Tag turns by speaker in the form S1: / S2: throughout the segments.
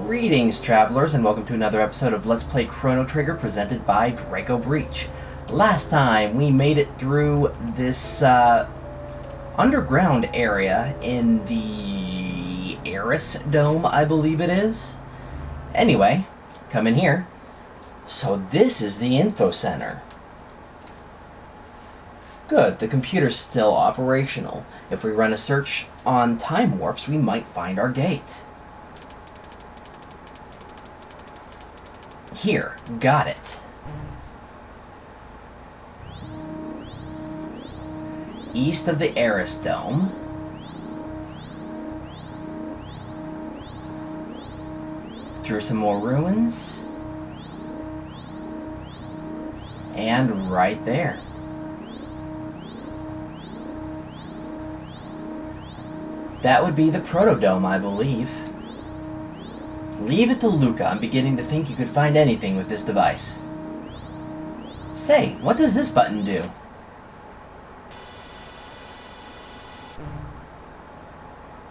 S1: Greetings, travelers, and welcome to another episode of Let's Play Chrono Trigger presented by Draco Breach. Last time, we made it through this underground area in the Arris Dome, I believe it is. Anyway, come in here. So this is the info center. Good, the computer's still operational. If we run a search on time warps, we might find our gate. Here, got it. East of the Arris Dome. Through some more ruins. And right there. That would be the Proto-Dome, I believe. Leave it to Luca. I'm beginning to think you could find anything with this device. Say, what does this button do?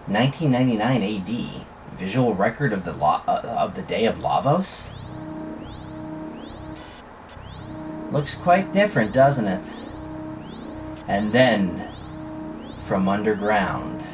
S1: (1999 AD). Visual record of the day of Lavos? Looks quite different, doesn't it? And then, from underground.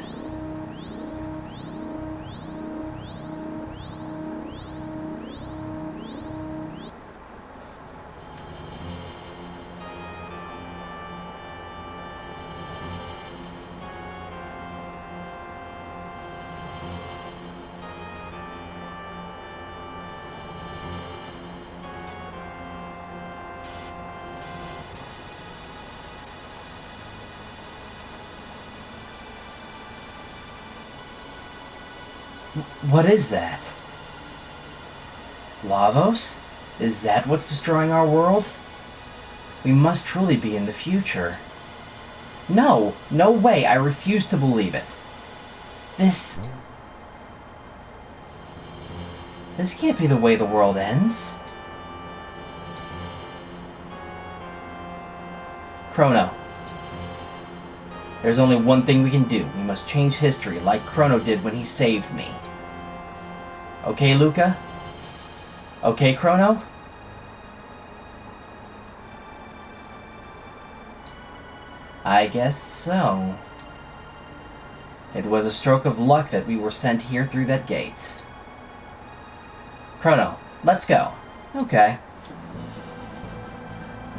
S1: What is that? Lavos? Is that what's destroying our world? We must truly be in the future. No! No way! I refuse to believe it. This can't be the way the world ends. Chrono. There's only one thing we can do. We must change history like Chrono did when he saved me. Okay, Luca? Okay, Chrono? I guess so. It was a stroke of luck that we were sent here through that gate. Chrono, let's go. Okay.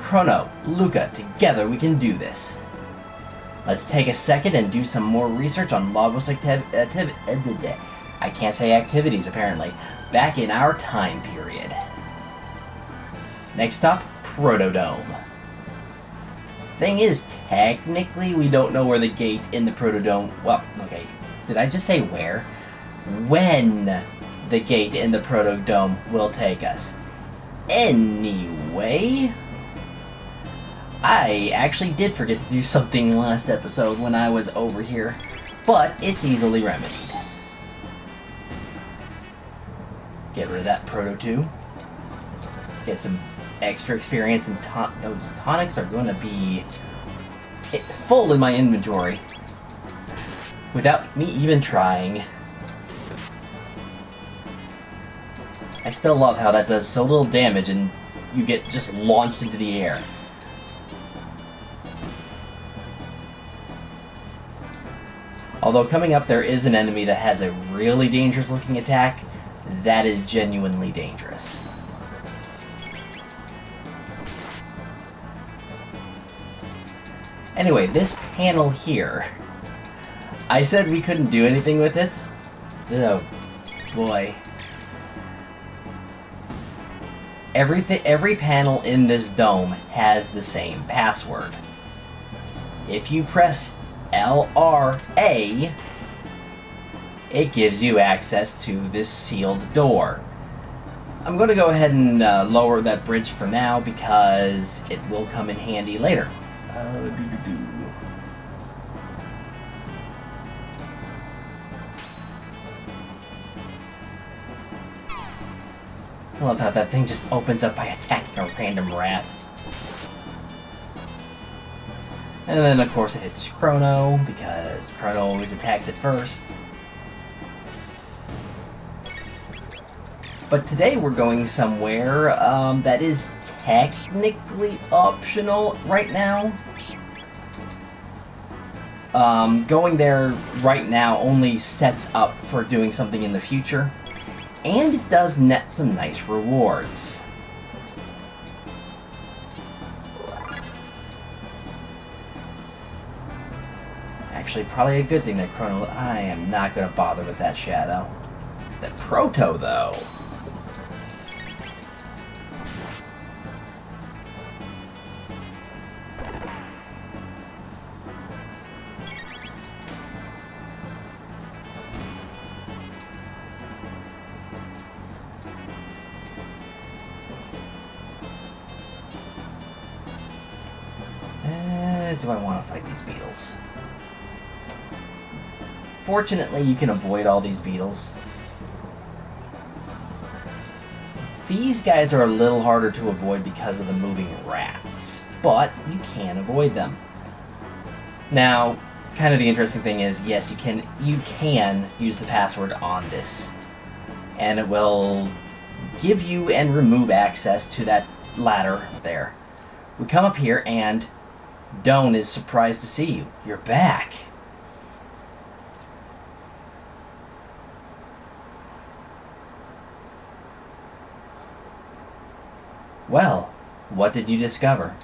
S1: Chrono, Luca, together we can do this. Let's take a second and do some more research on Lavos I can't say activities, apparently. Back in our time period. Next up, Proto-Dome. Thing is, technically, we don't know where the gate in the Proto-Dome... Well, okay. Did I just say where? When the gate in the Proto-Dome will take us. Anyway... I actually did forget to do something last episode when I was over here, but it's easily remedied. Get rid of that Proto-2. Get some extra experience, and those tonics are going to be full in my inventory without me even trying. I still love how that does so little damage and you get just launched into the air. Although coming up there is an enemy that has a really dangerous looking attack, that is genuinely dangerous. Anyway, this panel here, I said we couldn't do anything with it. Oh boy. Every panel in this dome has the same password. If you press LRA, it gives you access to this sealed door. I'm going to go ahead and lower that bridge for now because it will come in handy later. I love how that thing just opens up by attacking a random rat. And then, of course, it hits Chrono, because Chrono always attacks it first. But today we're going somewhere that is technically optional right now. Going there right now only sets up for doing something in the future, and it does net some nice rewards. Actually, probably a good thing that Chrono... I am not going to bother with that shadow. That Proto, though. Do I want to fight these beetles? Fortunately, you can avoid all these beetles. These guys are a little harder to avoid because of the moving rats, but you can avoid them. Now, kind of the interesting thing is, yes, you can use the password on this, and it will give you and remove access to that ladder there. We come up here and Dome is surprised to see you. You're back. Well, what did you discover?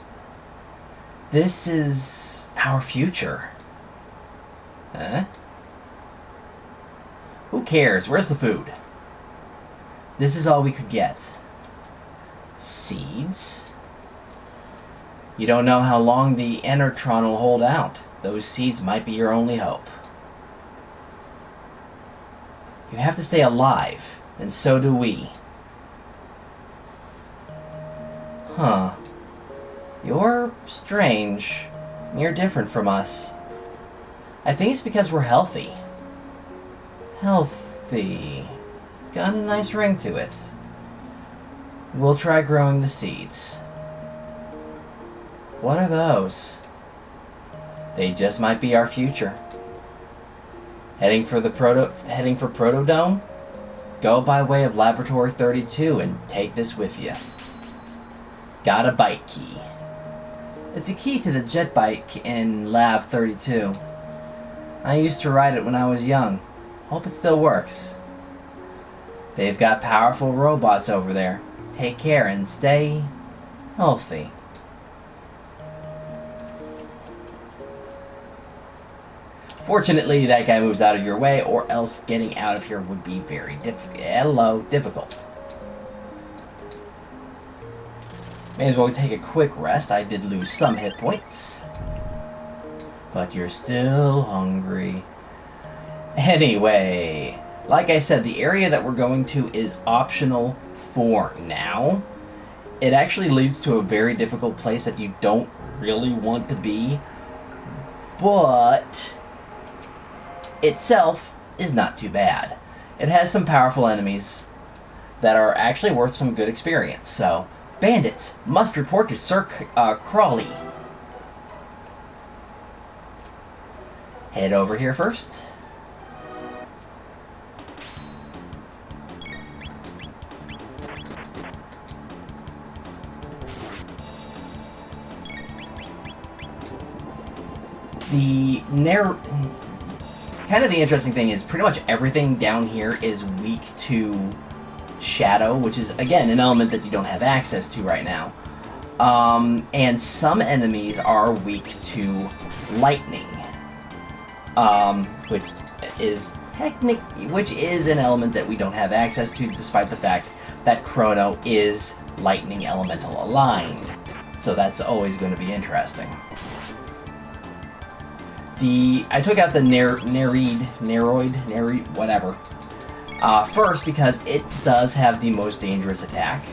S1: This is our future. Huh? Who cares? Where's the food? This is all we could get. Seeds? You don't know how long the Enertron will hold out. Those seeds might be your only hope. You have to stay alive, and so do we. Huh. You're strange. You're different from us. I think it's because we're healthy. Healthy. Got a nice ring to it. We'll try growing the seeds. What are those? They just might be our future. Heading for Proto Dome? Go by way of Laboratory 32 and take this with you. Got a bike key. It's a key to the jet bike in Lab 32. I used to ride it when I was young. Hope it still works. They've got powerful robots over there. Take care and stay healthy. Fortunately, that guy moves out of your way, or else getting out of here would be very difficult. May as well take a quick rest. I did lose some hit points. But you're still hungry. Anyway, like I said, the area that we're going to is optional for now. It actually leads to a very difficult place that you don't really want to be, but itself is not too bad. It has some powerful enemies that are actually worth some good experience. So, bandits must report to Sir Crawley. Head over here first. Kind of the interesting thing is pretty much everything down here is weak to shadow, which is, again, an element that you don't have access to right now. And some enemies are weak to lightning, which is an element that we don't have access to, despite the fact that Chrono is lightning elemental aligned. So that's always going to be interesting. I took out the Nereid, whatever, first because it does have the most dangerous attack,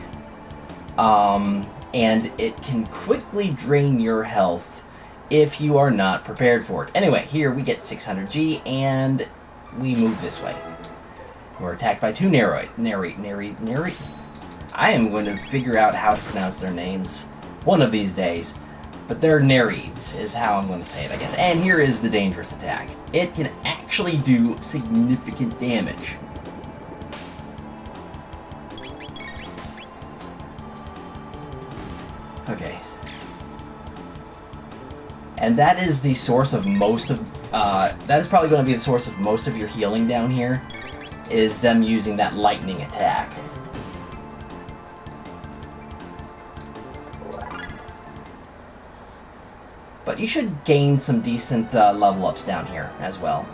S1: and it can quickly drain your health if you are not prepared for it. Anyway, here we get 600G, and we move this way. We're attacked by two Nereid. I am going to figure out how to pronounce their names one of these days. But they're Nereids, is how I'm going to say it, I guess. And here is the dangerous attack. It can actually do significant damage. And that is the source of most of, that is probably going to be the source of most of your healing down here, is them using that lightning attack. But you should gain some decent level ups down here as well.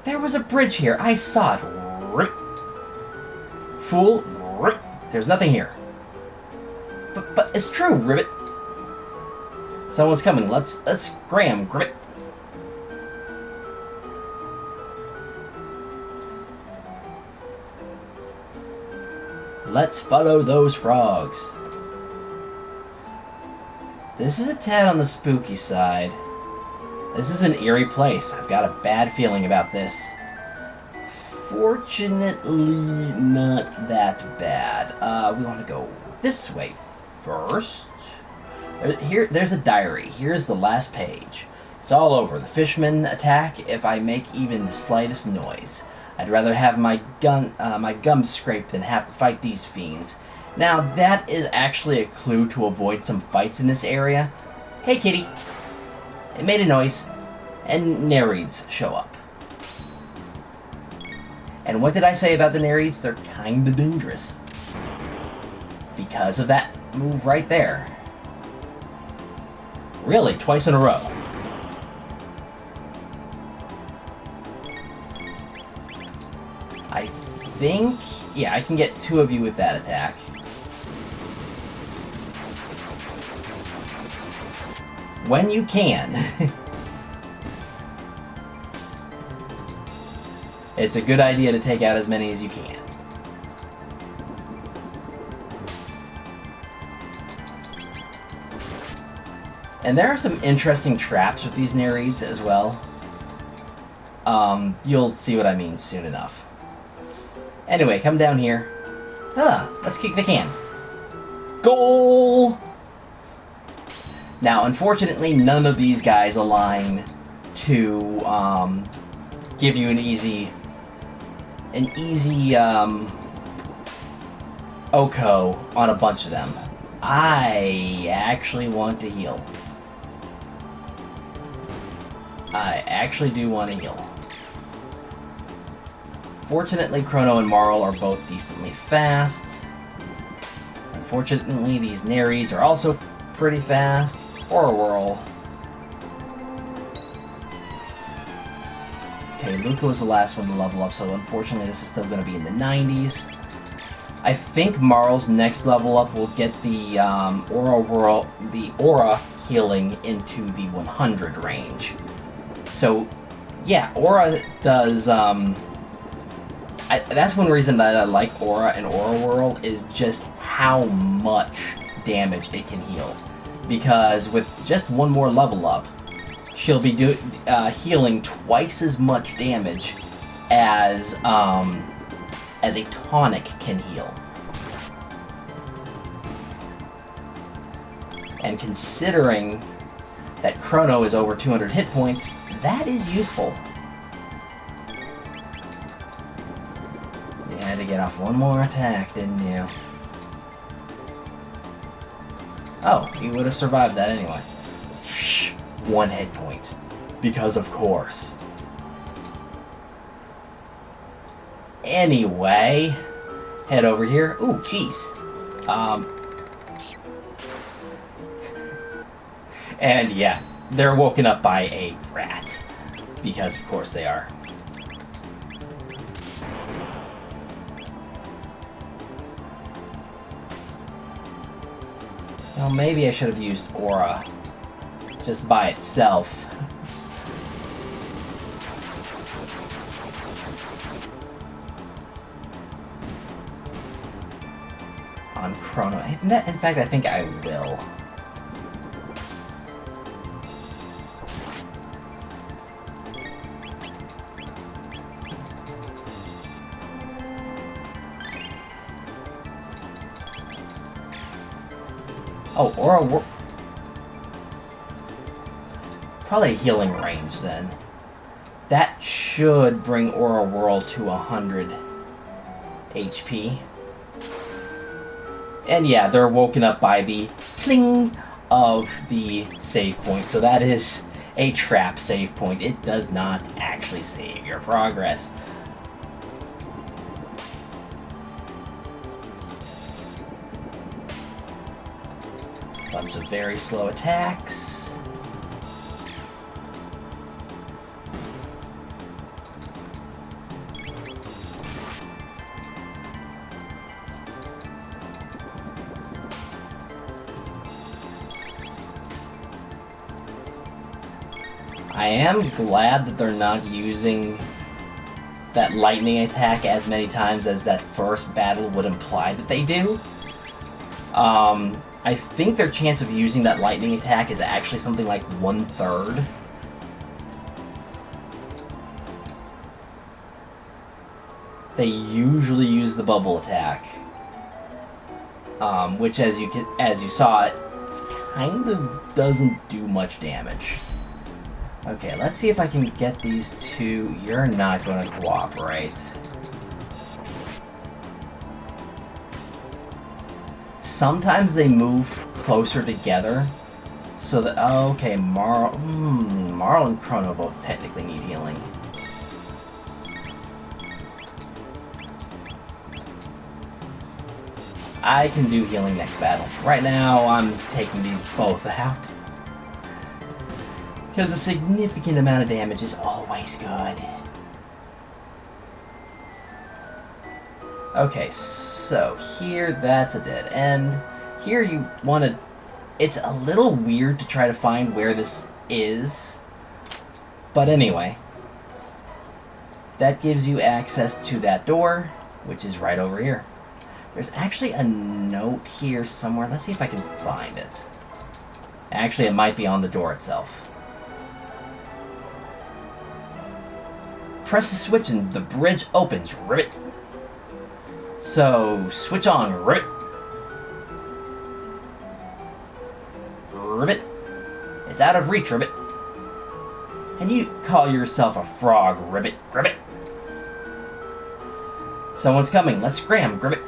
S1: There was a bridge here. I saw it. Fool. There's nothing here. But it's true, Ribbit. Someone's coming. Let's scram, Ribbit. Let's follow those frogs. This is a tad on the spooky side. This is an eerie place. I've got a bad feeling about this. Fortunately, not that bad. We want to go this way first. There's a diary. Here's the last page. It's all over. The fishmen attack if I make even the slightest noise. I'd rather have my gums scraped than have to fight these fiends. Now, that is actually a clue to avoid some fights in this area. Hey, kitty. It made a noise. And Nereids show up. And what did I say about the Nereids? They're kinda dangerous. Because of that move right there. Really, twice in a row. I think... yeah, I can get 2 of you with that attack. When you can. It's a good idea to take out as many as you can. And there are some interesting traps with these Nereids as well. You'll see what I mean soon enough. Anyway, come down here. Let's kick the can. Goal! Now, unfortunately, none of these guys align to give you an easy Oko on a bunch of them. I actually want to heal. I actually do want to heal. Fortunately, Chrono and Marl are both decently fast. Unfortunately, these Nereids are also pretty fast. Or a whirl. Okay, Luca was the last one to level up, so unfortunately this is still going to be in the 90s. I think Marl's next level up will get the aura healing into the 100 range. So, yeah, aura does. That's one reason that I like aura and aura whirl is just how much damage it can heal. Because with just one more level up, she'll be healing twice as much damage as a tonic can heal. And considering that Chrono is over 200 hit points, that is useful. You had to get off one more attack, didn't you? Oh, you would have survived that anyway. 1 hit point. Because of course. Anyway, head over here. Ooh, jeez. And yeah, they're woken up by a rat. Because of course they are. Well, maybe I should have used Aura. Just by itself. On Chrono. In fact, I think I will. Oh, Aura... Probably a healing range, then. That should bring Aura Whirl to 100 HP. And yeah, they're woken up by the pling of the save point. So that is a trap save point. It does not actually save your progress. Bunch of very slow attacks. I am glad that they're not using that lightning attack as many times as that first battle would imply that they do. I think their chance of using that lightning attack is actually something like 1/3. They usually use the bubble attack, which, as you saw, it kind of doesn't do much damage. Okay, let's see if I can get these two. You're not going to cooperate. Sometimes they move closer together, so that... Oh, okay, Marl and Chrono both technically need healing. I can do healing next battle. Right now, I'm taking these both out. Because a significant amount of damage is always good. Okay, so here, that's a dead end. Here you want to... It's a little weird to try to find where this is. But anyway. That gives you access to that door, which is right over here. There's actually a note here somewhere. Let's see if I can find it. Actually, it might be on the door itself. Press the switch and the bridge opens. Ribbit. So, switch on. Ribbit. Ribbit. It's out of reach, Ribbit. And you call yourself a frog, Ribbit. Ribbit. Someone's coming. Let's scram, Ribbit.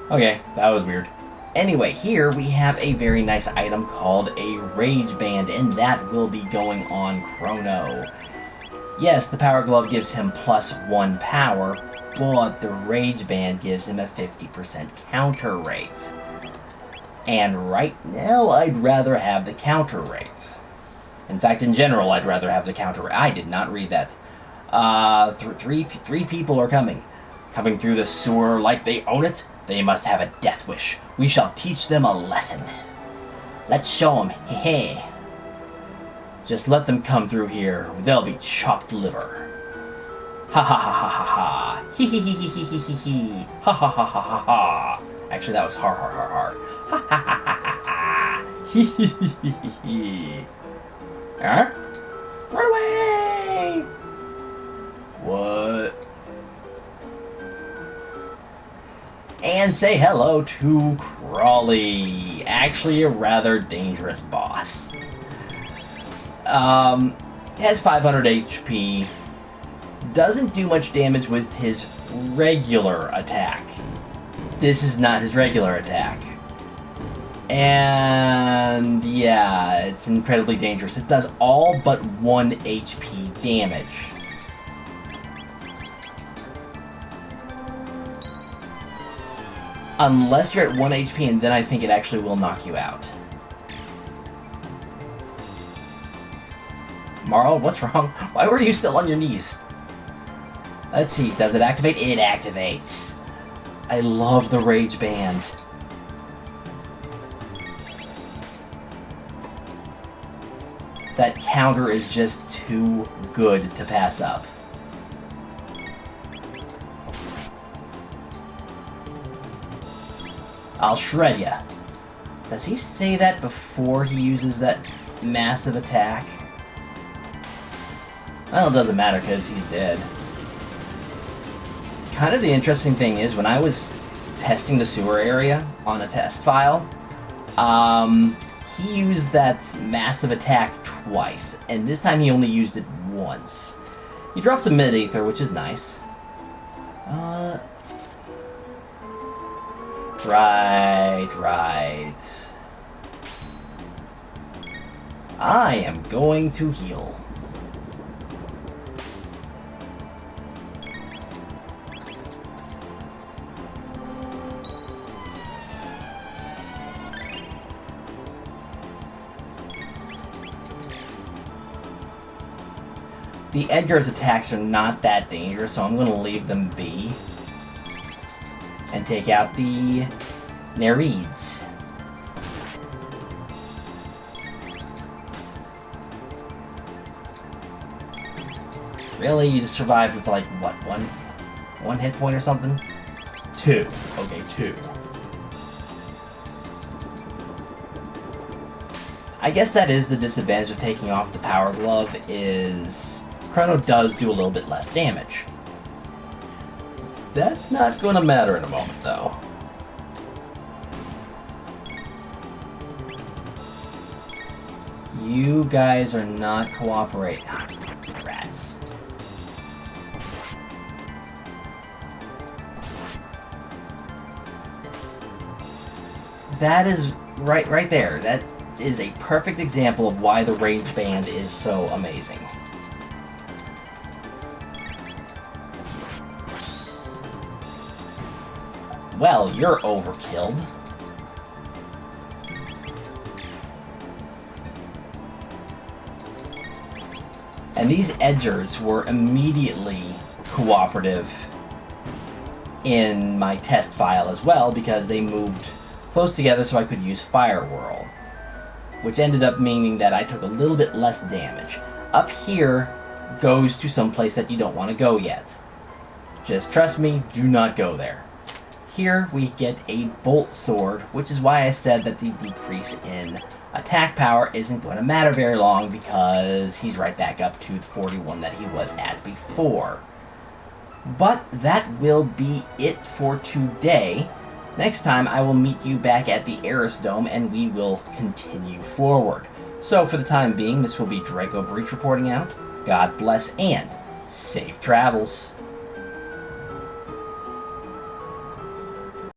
S1: Okay, that was weird. Anyway, here we have a very nice item called a Rage Band, and that will be going on Chrono. Yes, the Power Glove gives him +1 power, but the Rage Band gives him a 50% counter rate. And right now, I'd rather have the counter rate. In fact, in general, I'd rather have the counter rate. I did not read that. Three people are coming. Coming through the sewer like they own it. They must have a death wish. We shall teach them a lesson. Let's show them. Hey. Just let them come through here. They'll be chopped liver. Ha ha ha ha ha ha. Hee hee hee hee hee hee hee hee. Ha ha ha ha ha ha. Actually, that was har har har har. Ha ha ha ha ha ha. Hee hee hee hee hee hee. Huh? Run away! What? And say hello to Crawley. Actually, a rather dangerous boss. Has 500 HP. Doesn't do much damage with his regular attack. This is not his regular attack. And yeah, it's incredibly dangerous. It does all but 1 HP damage. Unless you're at 1 HP, and then I think it actually will knock you out. Marl, what's wrong? Why were you still on your knees? Let's see, does it activate? It activates. I love the Rage Band. That counter is just too good to pass up. I'll shred ya. Does he say that before he uses that massive attack? Well, it doesn't matter because he's dead. Kind of the interesting thing is, when I was testing the sewer area on a test file, he used that massive attack twice, and this time he only used it once. He drops a mid-ether, which is nice. Right. I am going to heal. The Edgar's attacks are not that dangerous, so I'm going to leave them be. And take out the Nereids. Really? You just survived with, like, what, one hit point or something? 2. Okay, 2. I guess that is the disadvantage of taking off the Power Glove, is Chrono does do a little bit less damage. That's not gonna matter in a moment, though. You guys are not cooperating. Rats. That is right there. That is a perfect example of why the range band is so amazing. Well, you're overkilled. And these Edgers were immediately cooperative in my test file as well, because they moved close together so I could use Fire Whirl, which ended up meaning that I took a little bit less damage. Up here goes to some place that you don't want to go yet. Just trust me, do not go there. Here we get a Bolt Sword, which is why I said that the decrease in attack power isn't going to matter very long, because he's right back up to the 41 that he was at before. But that will be it for today. Next time I will meet you back at the Arris Dome and we will continue forward. So for the time being, this will be Draco Breach reporting out. God bless and safe travels.